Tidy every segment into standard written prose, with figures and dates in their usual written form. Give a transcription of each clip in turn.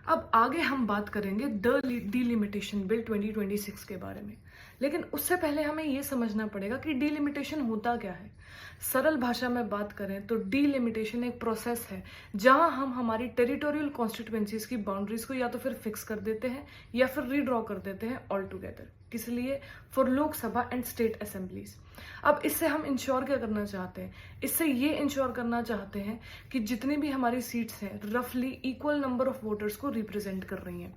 अब आगे हम बात करेंगे द डीलिमिटेशन बिल 2026 के बारे में। लेकिन उससे पहले हमें ये समझना पड़ेगा कि डीलिमिटेशन होता क्या है। सरल भाषा में बात करें तो डीलिमिटेशन एक प्रोसेस है जहां हम हमारी टेरिटोरियल कॉन्स्टिट्यूएंसीज की बाउंड्रीज को या तो फिर फिक्स कर देते हैं या फिर रीड्रॉ कर देते हैं ऑल टुगेदर। किस लिए? For Lok Sabha and state assemblies. अब इससे हम इंश्योर क्या करना चाहते हैं? इससे ये इंश्योर करना चाहते हैं कि जितनी भी हमारी सीट्स हैं रफली इक्वल नंबर ऑफ वोटर्स को रिप्रेजेंट कर रही हैं।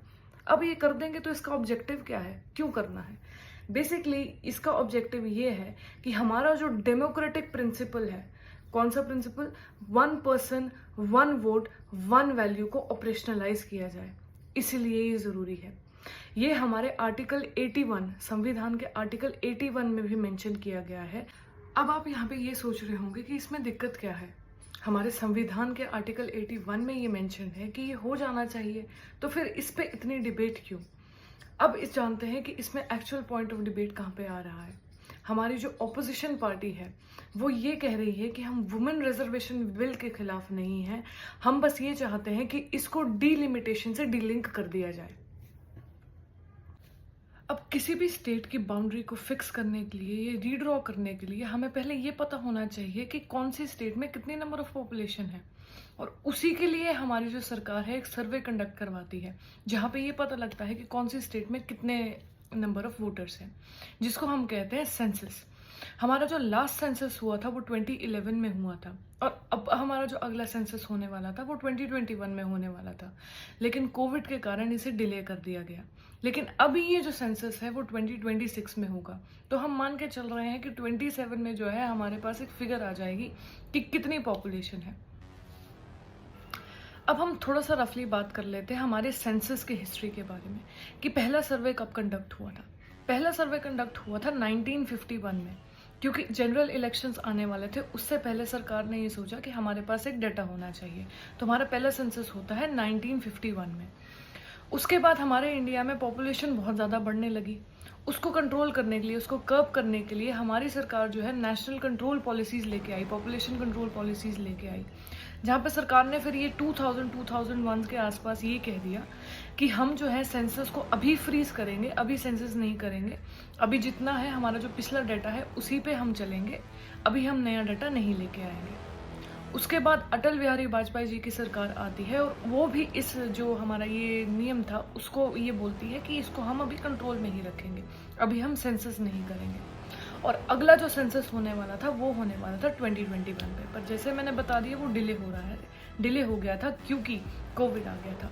अब ये कर देंगे तो इसका ऑब्जेक्टिव क्या है, क्यों करना है? बेसिकली इसका ऑब्जेक्टिव ये है कि हमारा जो डेमोक्रेटिक प्रिंसिपल है, कौन सा principle? One person one vote one value को ऑपरेशनलाइज किया जाए। इसीलिए ये जरूरी है। ये हमारे आर्टिकल 81 संविधान के आर्टिकल 81 में भी मेंशन किया गया है। अब आप यहाँ पे ये सोच रहे होंगे कि इसमें दिक्कत क्या है। हमारे संविधान के आर्टिकल 81 में ये मेंशन है कि ये हो जाना चाहिए, तो फिर इस पे इतनी डिबेट क्यों? अब इस जानते हैं कि इसमें एक्चुअल पॉइंट ऑफ डिबेट कहाँ पे आ रहा है। हमारी जो ऑपोजिशन पार्टी है वो ये कह रही है कि हम वुमेन रिजर्वेशन बिल के खिलाफ नहीं हैं, हम बस ये चाहते हैं कि इसको डीलिमिटेशन से डीलिंक कर दिया जाए। अब किसी भी स्टेट की बाउंड्री को फिक्स करने के लिए, रीड्रॉ करने के लिए हमें पहले ये पता होना चाहिए कि कौन सी स्टेट में कितनी नंबर ऑफ पॉपुलेशन है, और उसी के लिए हमारी जो सरकार है एक सर्वे कंडक्ट करवाती है जहाँ पे ये पता लगता है कि कौन सी स्टेट में कितने नंबर ऑफ वोटर्स हैं, जिसको हम कहते हैं सेंसस। हमारा जो लास्ट सेंसस हुआ था वो 2011 में हुआ था, और अब हमारा जो अगला सेंसस होने वाला था वो 2021 में होने वाला था, लेकिन कोविड के कारण इसे डिले कर दिया गया। लेकिन अभी ये जो सेंसस है वो 2026 में होगा, तो हम मान के चल रहे हैं कि 27 में जो है हमारे पास एक फिगर आ जाएगी कि कितनी पॉपुलेशन है। अब हम थोड़ा सा रफली बात कर लेते हैं हमारे सेंसस के हिस्ट्री के बारे में कि पहला सर्वे कब कंडक्ट हुआ था। पहला सर्वे कंडक्ट हुआ था 1951 में, क्योंकि जनरल इलेक्शंस आने वाले थे। उससे पहले सरकार ने ये सोचा कि हमारे पास एक डाटा होना चाहिए, तो हमारा पहला सेंसस होता है 1951 में। उसके बाद हमारे इंडिया में पॉपुलेशन बहुत ज़्यादा बढ़ने लगी। उसको कंट्रोल करने के लिए, उसको कर्ब करने के लिए हमारी सरकार जो है नेशनल कंट्रोल पॉलिसीज़ लेके आई, पॉपुलेशन कंट्रोल पॉलिसीज़ लेके आई, जहाँ पे सरकार ने फिर ये 2001 के आसपास ये कह दिया कि हम जो है सेंसस को अभी फ्रीज करेंगे, अभी सेंसस नहीं करेंगे, अभी जितना है हमारा जो पिछला डाटा है उसी पे हम चलेंगे, अभी हम नया डाटा नहीं लेके आएंगे। उसके बाद अटल बिहारी वाजपेयी जी की सरकार आती है, और वो भी इस जो हमारा ये नियम था उसको ये बोलती है कि इसको हम अभी कंट्रोल में ही रखेंगे, अभी हम सेंसस नहीं करेंगे। और अगला जो सेंसस होने वाला था वो होने वाला था 2021 में, पर जैसे मैंने बता दिया वो डिले हो रहा है, डिले हो गया था क्योंकि कोविड आ गया था।